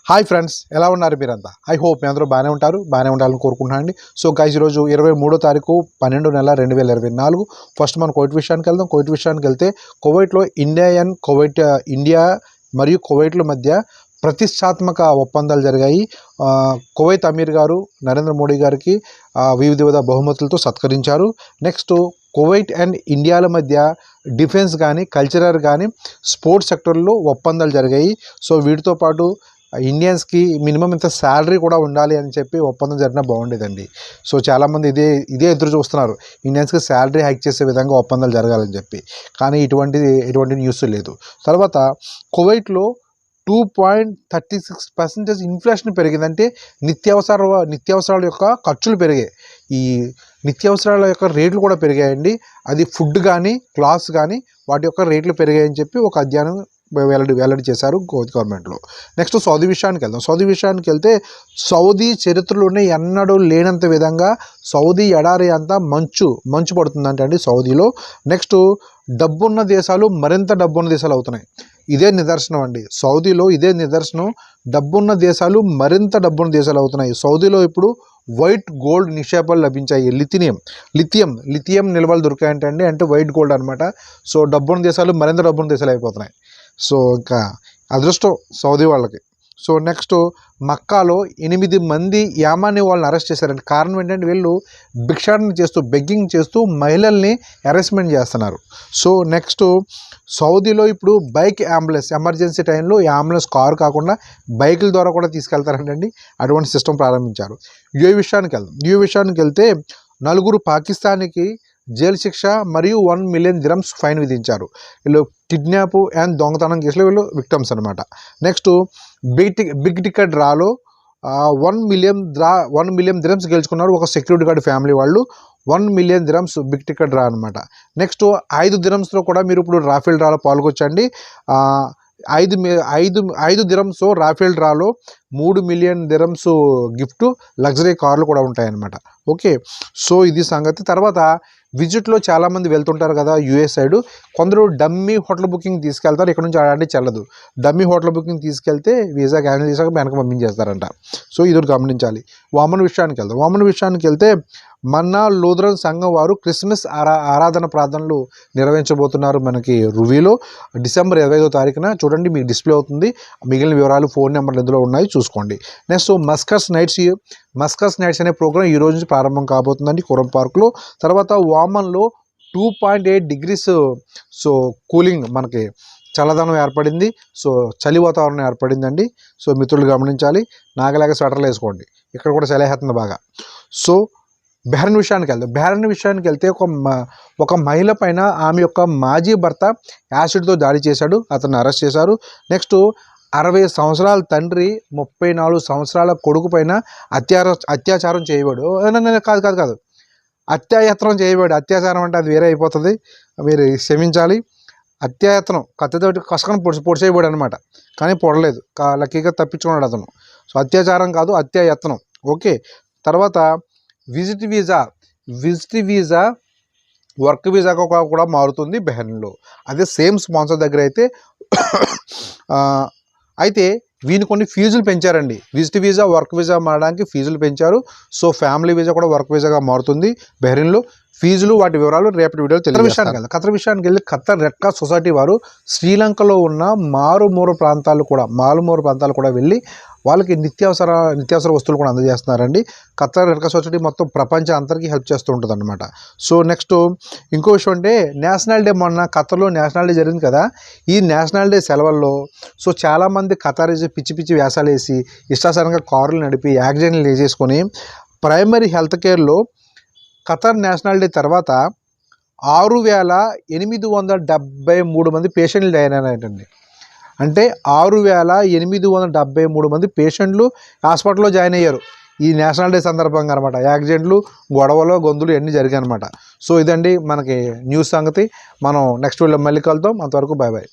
Hi friends, ఎలా ఉన్నారు మీరంతా? ఐ హోప్ మీ అందరూ బాగానే ఉంటారు, బాగానే ఉండాలని కోరుకుంటున్నాను. సో గైస్, ఈరోజు 23వ తారీఖు 12 నెల 2024. ఫస్ట్ మనం కువైట్ విషయానికి వెళ్దాం. కువైట్ విషయానికి వెళ్తే కువైట్లో ఇండియా మరియు కువైట్ల మధ్య ప్రతిష్టాత్మక ఒప్పందాలు జరిగాయి. కువైత్ అమీర్ గారు నరేంద్ర మోడీ గారికి వివిధ బహుమతులతో సత్కరించారు. నెక్స్ట్, కువైట్ అండ్ ఇండియాల మధ్య డిఫెన్స్ కానీ, కల్చరల్ కానీ, స్పోర్ట్స్ సెక్టర్లో ఒప్పందాలు జరిగాయి. సో వీటితో పాటు ఇండియన్స్కి మినిమం ఇంత శాలరీ కూడా ఉండాలి అని చెప్పి ఒప్పందం జరిగినా బాగుండేదండి. సో చాలామంది ఇదే ఎదురు చూస్తున్నారు, ఇండియన్స్కి శాలరీ హైక్ చేసే విధంగా ఒప్పందాలు జరగాలని చెప్పి. కానీ ఎటువంటి న్యూస్ లేదు. తర్వాత కువైట్లో 2.36% ఇన్ఫ్లేషన్ పెరిగిందంటే నిత్యావసరాల యొక్క ఖర్చులు పెరిగాయి. ఈ నిత్యావసరాల యొక్క రేట్లు కూడా పెరిగాయండి. అది ఫుడ్ కానీ, క్లాత్స్ కానీ వాటి యొక్క రేట్లు పెరిగాయని చెప్పి ఒక అధ్యయనం వెల్లడి చేశారు గవర్నమెంట్లో. నెక్స్ట్ సౌదీ విషయానికి వెళ్తే సౌదీ చరిత్రలోనే ఎన్నడూ లేనంత విధంగా సౌదీ ఎడారి అంతా మంచు పడుతుందంటే అండి సౌదీలో. నెక్స్ట్, డబ్బున్న దేశాలు మరింత డబ్బున్న దేశాలు అవుతున్నాయి. ఇదే నిదర్శనం అండి, సౌదీలో ఇదే నిదర్శనం. డబ్బున్న దేశాలు మరింత డబ్బున్న దేశాలు అవుతున్నాయి. సౌదీలో ఇప్పుడు వైట్ గోల్డ్ నిక్షేపాలు లభించాయి. లిథియం నిల్వలు దొరికాయంటే అంటే వైట్ గోల్డ్ అనమాట. సో డబ్బున్న దేశాలు మరింత డబ్బున్న దేశాలు అయిపోతున్నాయి. సో ఇంకా అదృష్టం సౌదీ వాళ్ళకి. సో నెక్స్ట్, మక్కాలో 8 మంది యామాని వాళ్ళని అరెస్ట్ చేశారండి. కారణం ఏంటంటే వీళ్ళు బెగ్గింగ్ చేస్తూ మహిళల్ని హెరాస్మెంట్ చేస్తున్నారు. సో నెక్స్ట్, సౌదీలో ఇప్పుడు బైక్ అంబులెన్స్, ఎమర్జెన్సీ టైంలో అంబులెన్స్ కారు కాకుండా బైకుల ద్వారా కూడా తీసుకెళ్తారంటండి. అటువంటి సిస్టమ్ ప్రారంభించారు. యుఏ విషయానికి వెళ్తే 4 పాకిస్తాన్కి జైలు శిక్ష మరియు 1 మిలియన్ దిరమ్స్ ఫైన్ విధించారు. వీళ్ళు కిడ్నాప్ అండ్ దొంగతనం కేసులో వీళ్ళు విక్టమ్స్ అనమాట. నెక్స్ట్, బిగ్ టికెట్ డ్రాలో 1 మిలియన్ దిరమ్స్ గెలుచుకున్నారు ఒక సెక్యూరిటీ గార్డ్ ఫ్యామిలీ వాళ్ళు. 1 million dirhams big ticket draw అనమాట. నెక్స్ట్, 5 దిరమ్స్లో కూడా మీరు ఇప్పుడు రాఫెల్ డ్రాలో పాల్గొచ్చండి. 5 దిరమ్స్ రాఫెల్ డ్రాలో 3 మిలియన్ దిరమ్స్ గిఫ్ట్, లగ్జరీ కార్లు కూడా ఉంటాయన్నమాట. ఓకే, సో ఇది సంగతి. తర్వాత విజిట్లో చాలామంది వెళ్తుంటారు కదా యూఎస్ సైడ్. కొందరు డమ్మీ హోటల్ బుకింగ్ తీసుకెళ్తారు, ఇక్కడ నుంచి ఆడండి చెల్లదు. డమ్మీ హోటల్ బుకింగ్ తీసుకెళ్తే వీసా క్యాన్సిల్ చేశాక వెనక పంపించేస్తారంట. సో ఇది ఒకటి గమనించాలి. వామన్ విషయానికి వెళ్తే మన్నా లూథరన్ సంఘం వారు క్రిస్మస్ ఆరాధన ప్రార్థనలు నిర్వహించబోతున్నారు మనకి రువీలో డిసెంబర్ 25వ తారీఖున. చూడండి, మీకు డిస్ప్లే అవుతుంది. మిగిలిన వివరాలు ఫోన్ నెంబర్లు ఇందులో ఉన్నాయి, చూసుకోండి. నెక్స్ట్, మస్కస్ నైట్స్ అనే ప్రోగ్రాం ఈ రోజు నుంచి ప్రారంభం కాబోతుందండి కురం పార్క్లో. తర్వాత వామన్లో 2.8 degrees సో కూలింగ్, మనకి చల్లదనం ఏర్పడింది. సో చలి వాతావరణం ఏర్పడిందండి. సో మిత్రులు గమనించాలి, నాగలాగా స్వెటర్లు వేసుకోండి, ఇక్కడ కూడా చలేస్తుంది బాగా. సో బెహ్రెన్ విషయానికి వెళ్తే ఒక మహిళ పైన ఆమె యొక్క మాజీ భర్త యాసిడ్తో దాడి చేశాడు, అతన్ని అరెస్ట్ చేశారు. నెక్స్ట్, 60 సంవత్సరాల తండ్రి 34 సంవత్సరాల కొడుకు పైన అత్యాచారం చేయబడు. కాదు, అత్యాయత్నం చేయబడి. అత్యాచారం అంటే అది వేరే అయిపోతుంది, మీరు క్షమించాలి. అత్యాయత్నం కత్తితోటి కసకని పొడిచేయబడి అనమాట, కానీ పొడలేదు, లక్కీగా తప్పించుకున్నాడు అతను. సో అత్యాచారం కాదు, అత్యాయత్నం. ఓకే, తర్వాత విజిట్ వీజా వర్క్ వీజాగా కూడా మారుతుంది బెహ్రెన్లో. అదే సేమ్ స్పాన్సర్ దగ్గర అయితే వీని కొన్ని ఫీజులు పెంచారండి. విజిట్ వీజా వర్క్ వీజా మారడానికి ఫీజులు పెంచారు. సో ఫ్యామిలీ వీజా కూడా వర్క్ వీజాగా మారుతుంది బెహ్రెన్లో. ఫీజులు వాటి వివరాలు రేపటి వీడియోలో తెలియజేస్తాను. ఖతర్ విషయానికి వెళ్ళి ఖతర్ రెడ్ క్రాస్ సొసైటీ వారు శ్రీలంకలో ఉన్న మారుమూల ప్రాంతాలు కూడా వెళ్ళి వాళ్ళకి నిత్యావసర వస్తువులు కూడా అందజేస్తున్నారండి. ఖతర్ రెడ్ క్రాస్ సొసైటీ మొత్తం ప్రపంచం అందరికీ హెల్ప్ చేస్తూ ఉంటుంది అనమాట. సో నెక్స్ట్, ఇంకో విషయం అంటే నేషనల్ డే, మొన్న ఖతర్లో నేషనల్ డే జరిగింది కదా. ఈ నేషనల్ డే సెలవుల్లో సో చాలామంది ఖతారీస్ పిచ్చి వేషాలు వేసి ఇష్టాసరంగా కార్లు నడిపి యాక్సిడెంట్లు వేసేసుకొని ప్రైమరీ హెల్త్ కేర్లో ఖతర్ నేషనల్ డే తర్వాత 6,873 మంది పేషెంట్లు జాయిన్. అంటే 6,873 మంది పేషెంట్లు హాస్పిటల్లో జాయిన్ అయ్యారు ఈ నేషనల్ డే సందర్భంగా అనమాట. యాక్సిడెంట్లు, గొడవలు, గొంతులు ఇవన్నీ జరిగాయి అనమాట. సో ఇదండి మనకి న్యూస్ సంగతి. మనం నెక్స్ట్ వీడియోలో మళ్ళీ కలుద్దాం. అంతవరకు బాయ్.